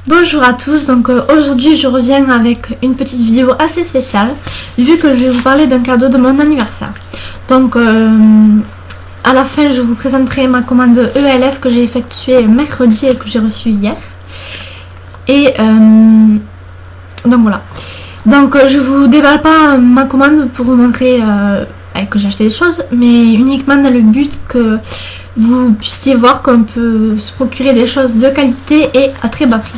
Bonjour à tous, donc aujourd'hui je reviens avec une petite vidéo assez spéciale vu que je vais vous parler d'un cadeau de mon anniversaire. Donc à la fin je vous présenterai ma commande ELF que j'ai effectuée mercredi et que j'ai reçue hier. Et donc voilà. Donc je vous déballe pas ma commande pour vous montrer que j'ai acheté des choses, mais uniquement dans le but que vous puissiez voir qu'on peut se procurer des choses de qualité et à très bas prix.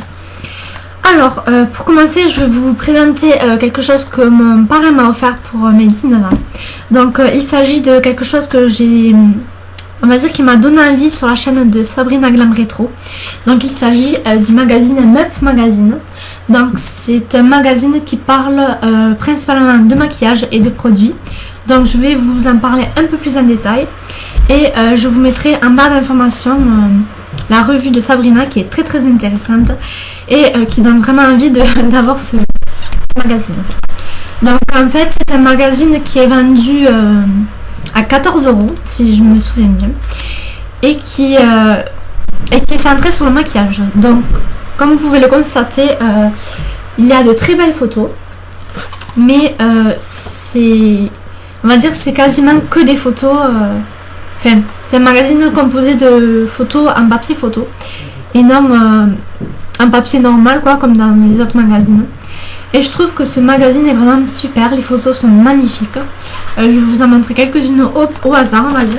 Alors, pour commencer, je vais vous présenter quelque chose que mon parrain m'a offert pour mes 19 ans. Donc, il s'agit de quelque chose que on va dire, qui m'a donné envie sur la chaîne de Sabrina Glam Retro. Donc, il s'agit du magazine Meuf Magazine. Donc, c'est un magazine qui parle principalement de maquillage et de produits. Donc, je vais vous en parler un peu plus en détail. Et je vous mettrai en barre d'informations la revue de Sabrina qui est très très intéressante et qui donne vraiment envie d'avoir ce magazine. Donc en fait c'est un magazine qui est vendu à 14 € si je me souviens bien et qui est centré sur le maquillage. Donc comme vous pouvez le constater, il y a de très belles photos, mais on va dire c'est quasiment que des photos. Enfin, c'est un magazine composé de photos en papier photo et non en papier normal quoi, comme dans les autres magazines. Et je trouve que ce magazine est vraiment super, les photos sont magnifiques. Je vais vous en montrer quelques-unes au hasard, on va dire.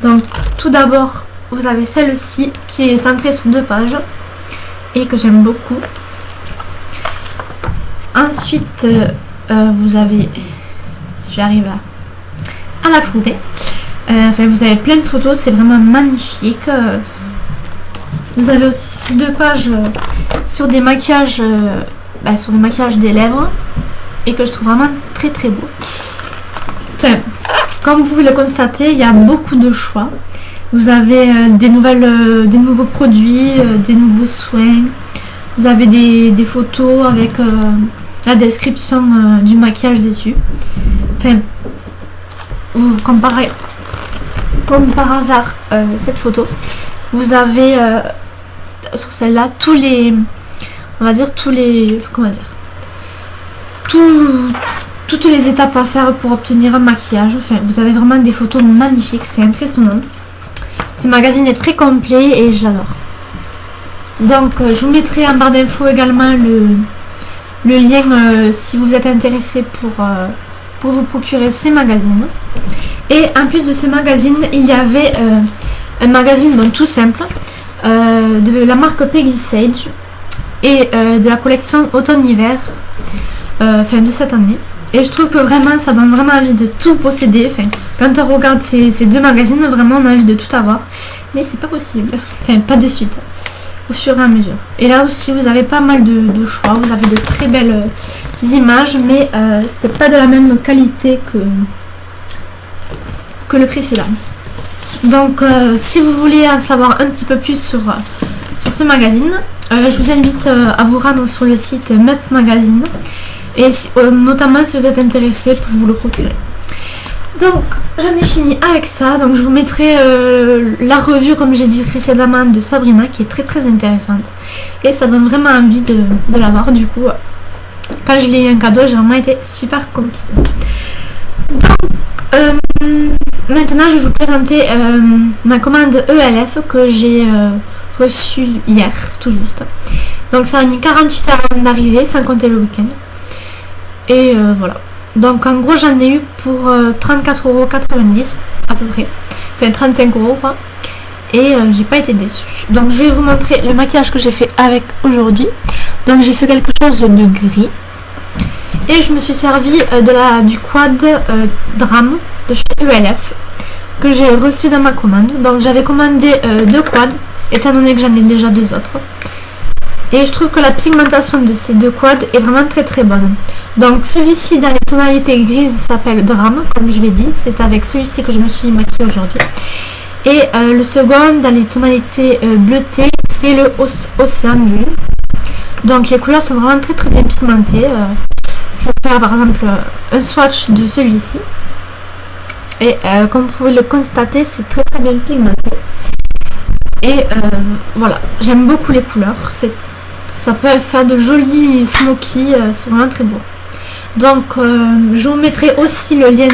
Donc tout d'abord vous avez celle-ci qui est centrée sur 2 pages et que j'aime beaucoup. Ensuite vous avez, si j'arrive à la trouver, vous avez plein de photos, c'est vraiment magnifique. Vous avez aussi 2 pages sur des maquillages, des lèvres et que je trouve vraiment très très beau. Enfin, comme vous pouvez le constater, il y a beaucoup de choix. Vous avez des nouveaux produits, des nouveaux soins. Vous avez des photos avec la description du maquillage dessus. Enfin, comme par hasard cette photo, vous avez sur celle-là toutes les étapes à faire pour obtenir un maquillage. Enfin, vous avez vraiment des photos magnifiques, c'est impressionnant. Ce magazine est très complet et je l'adore. Donc je vous mettrai en barre d'infos également le lien si vous êtes intéressé pour vous procurer ces magazines. Et en plus de ce magazine, il y avait un magazine tout simple de la marque Peggy Sage et de la collection automne-hiver de cette année. Et je trouve que vraiment ça donne vraiment envie de tout posséder. Quand on regarde ces 2 magazines, vraiment on a envie de tout avoir. Mais c'est pas possible. Pas de suite. Au fur et à mesure. Et là aussi vous avez pas mal de choix. Vous avez de très belles images, mais c'est pas de la même qualité que le précédent. Donc si vous voulez en savoir un petit peu plus sur ce magazine, je vous invite à vous rendre sur le site Meuf Magazine et notamment si vous êtes intéressé pour vous le procurer. Donc j'en ai fini avec ça. Donc je vous mettrai la revue comme j'ai dit précédemment de Sabrina qui est très très intéressante et ça donne vraiment envie de l'avoir. Du coup quand je l'ai eu en cadeau, j'ai vraiment été super conquise. Donc maintenant je vais vous présenter ma commande ELF que j'ai reçue hier tout juste. Donc ça a mis 48 heures avant d'arriver sans compter le week-end. Et voilà. Donc en gros j'en ai eu pour 34,90 € à peu près. Enfin 35 € quoi. Et j'ai pas été déçue. Donc je vais vous montrer le maquillage que j'ai fait avec aujourd'hui. Donc j'ai fait quelque chose de gris. Et je me suis servi du quad Drame de chez ELF que j'ai reçu dans ma commande. Donc j'avais commandé 2 quads étant donné que j'en ai déjà 2 autres. Et je trouve que la pigmentation de ces 2 quads est vraiment très très bonne. Donc celui-ci dans les tonalités grises s'appelle Drame, comme je l'ai dit. C'est avec celui-ci que je me suis maquillée aujourd'hui. Et le second dans les tonalités bleutées, c'est le Océan Bleu. Donc les couleurs sont vraiment très très bien pigmentées. Je vais faire par exemple un swatch de celui-ci. Et comme vous pouvez le constater, c'est très très bien pigmenté. Et voilà, j'aime beaucoup les couleurs. C'est ça peut faire de jolis smokies, c'est vraiment très beau. Donc je vous mettrai aussi le lien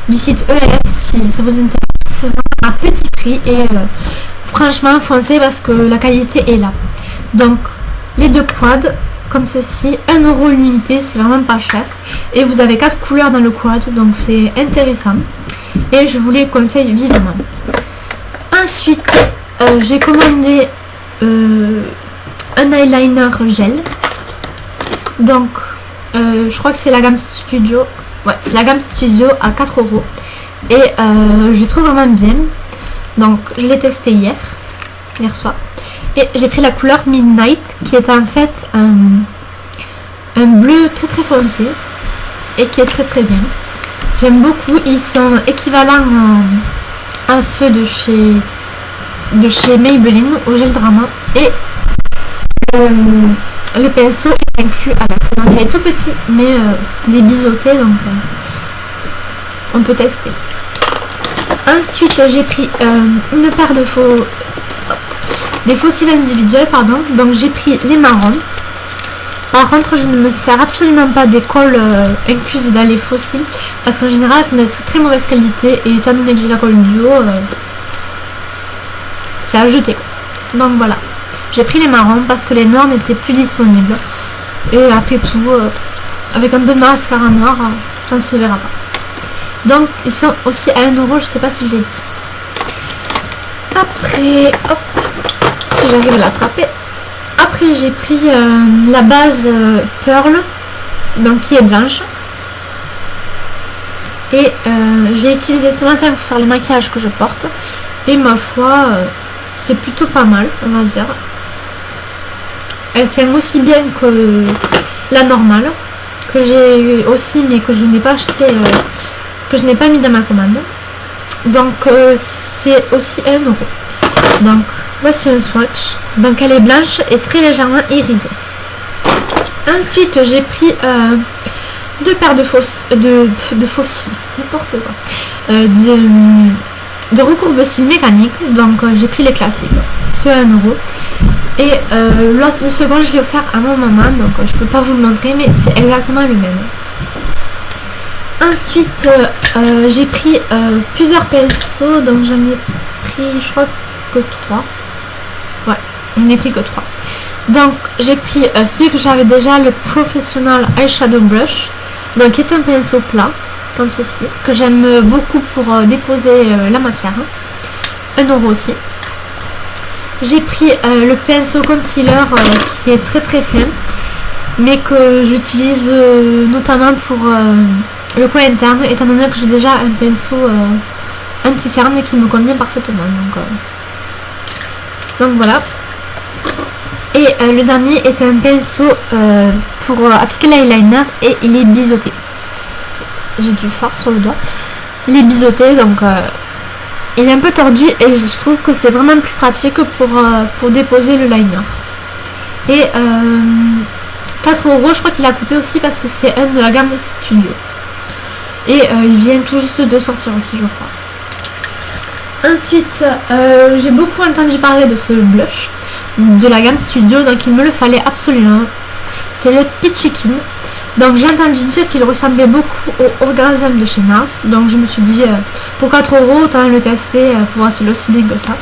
du site ELF si ça vous intéresse. C'est vraiment à petit prix et franchement foncez parce que la qualité est là. Donc les deux quads comme ceci, 1 € l'unité, c'est vraiment pas cher. Et vous avez 4 couleurs dans le quad, donc c'est intéressant. Et je vous les conseille vivement. Ensuite, j'ai commandé un eyeliner gel. Donc, je crois que c'est la gamme Studio. Ouais, c'est la gamme Studio à 4 €. Et je les trouve vraiment bien. Donc, je l'ai testé hier soir. Et j'ai pris la couleur Midnight, qui est en fait un bleu très très foncé. Et qui est très très bien. J'aime beaucoup. Ils sont équivalents à ceux de chez Maybelline au gel Drama. Et le pinceau est inclus avec. Donc il est tout petit, mais il est biseauté, donc on peut tester. Ensuite, j'ai pris une paire de des faux cils individuels, pardon. Donc j'ai pris les marrons. Par contre, je ne me sers absolument pas des colles incluses dans les faux cils, parce qu'en général, elles sont de très mauvaise qualité, et étant donné que j'ai la colle duo, c'est à jeter, quoi. Donc voilà, j'ai pris les marrons parce que les noirs n'étaient plus disponibles. Et après tout, avec un peu de mascara noir, ça ne se verra pas. Donc ils sont aussi à 1 €, je sais pas si je l'ai dit. Après, hop, si j'arrive à l'attraper. Après j'ai pris la base Pearl, donc qui est blanche. Et je l'ai utilisée ce matin pour faire le maquillage que je porte. Et ma foi, c'est plutôt pas mal, on va dire. Elle tient aussi bien que la normale, que j'ai aussi mais que je n'ai pas acheté, que je n'ai pas mis dans ma commande. Donc c'est aussi 1 €. Donc voici un swatch. Donc elle est blanche et très légèrement irisée. Ensuite j'ai pris 2 paires de fausses n'importe quoi, de recourbe cils mécaniques. Donc j'ai pris les classiques, ceux à 1 €. Et le second je l'ai offert à mon maman, donc je peux pas vous le montrer, mais c'est exactement le même. Ensuite j'ai pris plusieurs pinceaux, donc j'en ai pris je crois que 3. Ouais, j'en ai pris que 3. Donc j'ai pris celui que j'avais déjà, le Professional Eyeshadow Brush, donc qui est un pinceau plat comme ceci, que j'aime beaucoup pour déposer la matière. 1 € aussi. J'ai pris le pinceau concealer qui est très très fin, mais que j'utilise notamment pour le coin interne, étant donné que j'ai déjà un pinceau anti-cerne qui me convient parfaitement. Donc voilà. Et le dernier est un pinceau pour appliquer l'eyeliner, et il est biseauté. J'ai du fard sur le doigt. Il est biseauté, donc il est un peu tordu, et je trouve que c'est vraiment plus pratique pour déposer le liner. Et 4 €, je crois qu'il a coûté aussi parce que c'est un de la gamme Studio. Et il vient tout juste de sortir aussi, je crois. Ensuite, j'ai beaucoup entendu parler de ce blush de la gamme Studio, donc il me le fallait absolument. C'est le Peachy. Donc j'ai entendu dire qu'il ressemblait beaucoup au Orgasm de chez NARS. Donc je me suis dit, pour 4 €, autant le tester pour voir s'il est aussi bien que ça.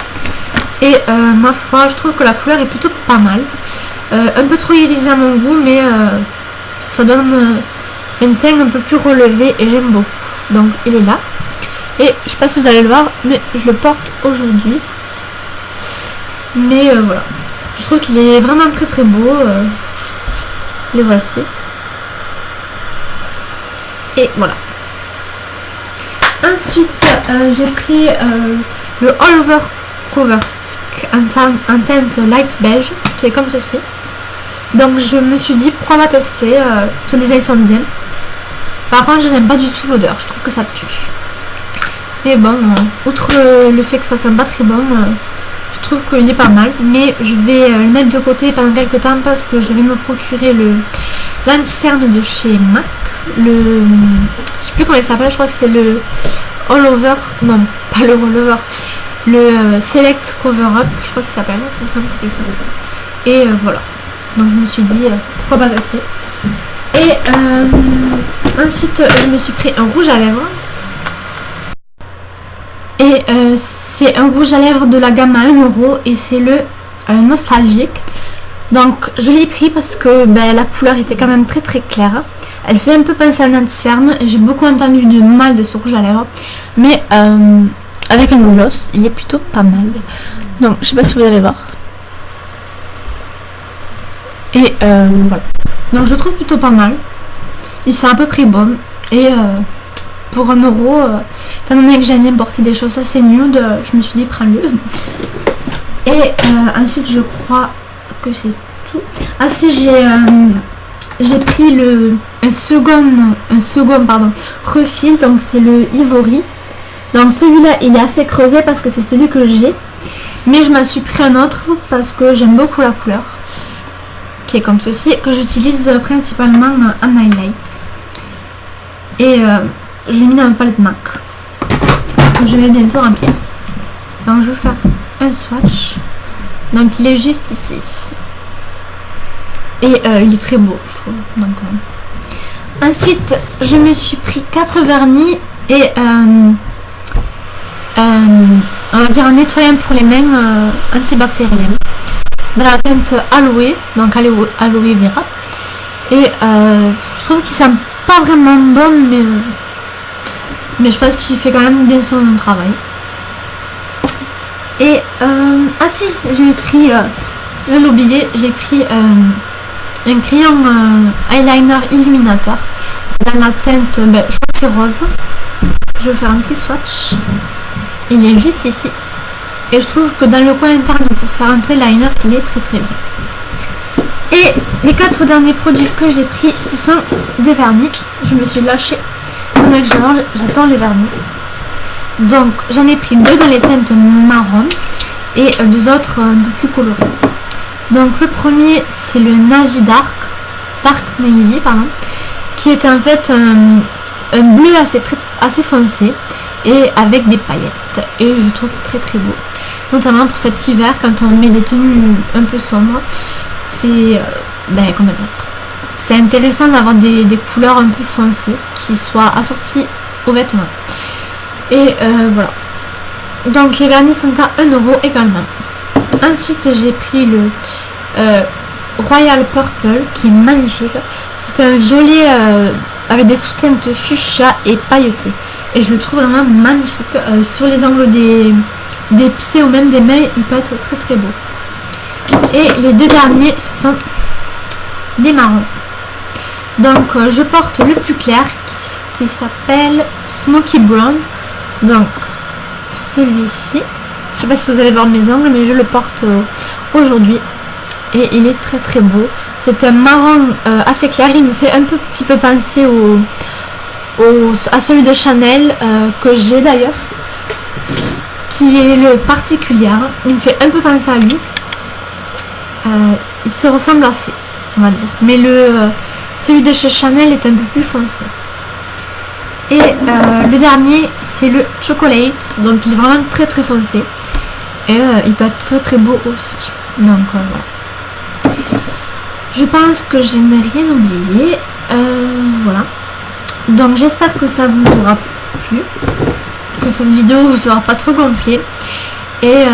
Et ma foi, je trouve que la couleur est plutôt pas mal. Un peu trop irisé à mon goût, mais ça donne un teint un peu plus relevé et j'aime beaucoup. Donc il est là. Et je sais pas si vous allez le voir, mais je le porte aujourd'hui. Mais voilà. Je trouve qu'il est vraiment très très beau. Le voici. Et voilà. Ensuite, j'ai pris le All Over Cover Stick en teinte light beige, qui est comme ceci. Donc je me suis dit pourquoi pas tester. Ce design sonne bien. Par contre, je n'aime pas du tout l'odeur. Je trouve que ça pue. Mais bon, outre le fait que ça sent pas très bon, je trouve qu'il est pas mal. Mais je vais le mettre de côté pendant quelques temps parce que je vais me procurer l'anti-cerne de chez MAC. Je sais plus comment il s'appelle, je crois que c'est le All Over, non pas le All Over, le Select Cover Up, je crois qu'il s'appelle, il me semble que c'est ça. Et voilà. Donc je me suis dit pourquoi pas tester. Et ensuite je me suis pris un rouge à lèvres. Et c'est un rouge à lèvres de la gamme à 1 € et c'est le nostalgique. Donc je l'ai pris parce que la couleur était quand même très très claire. Elle fait un peu penser à un anti-cerne. J'ai beaucoup entendu du mal de ce rouge à lèvres. Mais avec un gloss, il est plutôt pas mal. Donc je sais pas si vous allez voir. Et voilà. Donc je trouve plutôt pas mal. Il sent à peu près bon. Et pour 1 €, étant donné que j'aime bien porter des choses assez nude, je me suis dit prends-le. Et ensuite je crois que c'est tout. Ah si, j'ai pris un second refill, donc c'est le Ivory. Donc celui-là il est assez creusé parce que c'est celui que j'ai, mais je m'en suis pris un autre parce que j'aime beaucoup la couleur, qui est comme ceci, que j'utilise principalement en highlight. Et je l'ai mis dans ma palette MAC. Je vais bientôt remplir. Donc je vais faire un swatch. Donc il est juste ici. Et il est très beau, je trouve. Donc, ensuite, je me suis pris 4 vernis et on va dire un nettoyant pour les mains antibactérien. Dans la teinte aloe, donc aloe vera. Et je trouve qu'il sent pas vraiment bon, mais je pense qu'il fait quand même bien son travail. Et ah si, j'ai pris le l'oublier, j'ai pris un crayon eyeliner illuminateur dans la teinte, je crois que c'est rose. Je vais faire un petit swatch. Il est juste ici. Et je trouve que dans le coin interne pour faire un trait liner, il est très très bien. Et les 4 derniers produits que j'ai pris, ce sont des vernis. Je me suis lâchée. Donc j'adore les vernis. Donc j'en ai pris 2 dans les teintes marron et 2 autres un peu plus colorés. Donc le premier c'est le Navy Dark Navy pardon, qui est en fait un bleu assez foncé et avec des paillettes, et je le trouve très très beau, notamment pour cet hiver quand on met des tenues un peu sombres. C'est comment dire, c'est intéressant d'avoir des couleurs un peu foncées qui soient assorties aux vêtements. Et voilà. Donc les vernis sont à 1 € également. Ensuite j'ai pris le Royal Purple qui est magnifique. C'est un violet avec des sous-teintes fuchsia et pailleté. Et je le trouve vraiment magnifique. Sur les angles des pieds ou même des mains, il peut être très très beau. Et les 2 derniers, ce sont des marrons. Donc je porte le plus clair qui s'appelle Smoky Brown. Donc celui-ci, je sais pas si vous allez voir mes ongles, mais je le porte aujourd'hui et il est très très beau. C'est un marron assez clair, il me fait un petit peu penser à celui de Chanel que j'ai d'ailleurs, qui est le particulier. Il me fait un peu penser à lui. Il se ressemble assez, on va dire, mais celui de chez Chanel est un peu plus foncé. Et le dernier c'est le Chocolate, donc il est vraiment très très foncé et il peut être très très beau aussi. Donc voilà, je pense que je n'ai rien oublié. Voilà, donc j'espère que ça vous aura plu, que cette vidéo vous sera pas trop gonflée, et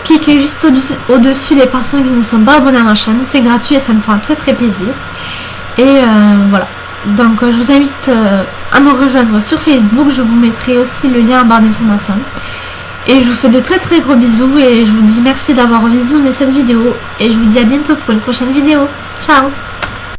cliquez juste au-dessus des personnes qui ne sont pas abonnées à ma chaîne, c'est gratuit et ça me fera très très plaisir. Et voilà. Donc je vous invite à me rejoindre sur Facebook, je vous mettrai aussi le lien en barre d'informations. Et je vous fais de très très gros bisous et je vous dis merci d'avoir visionné cette vidéo. Et je vous dis à bientôt pour une prochaine vidéo. Ciao!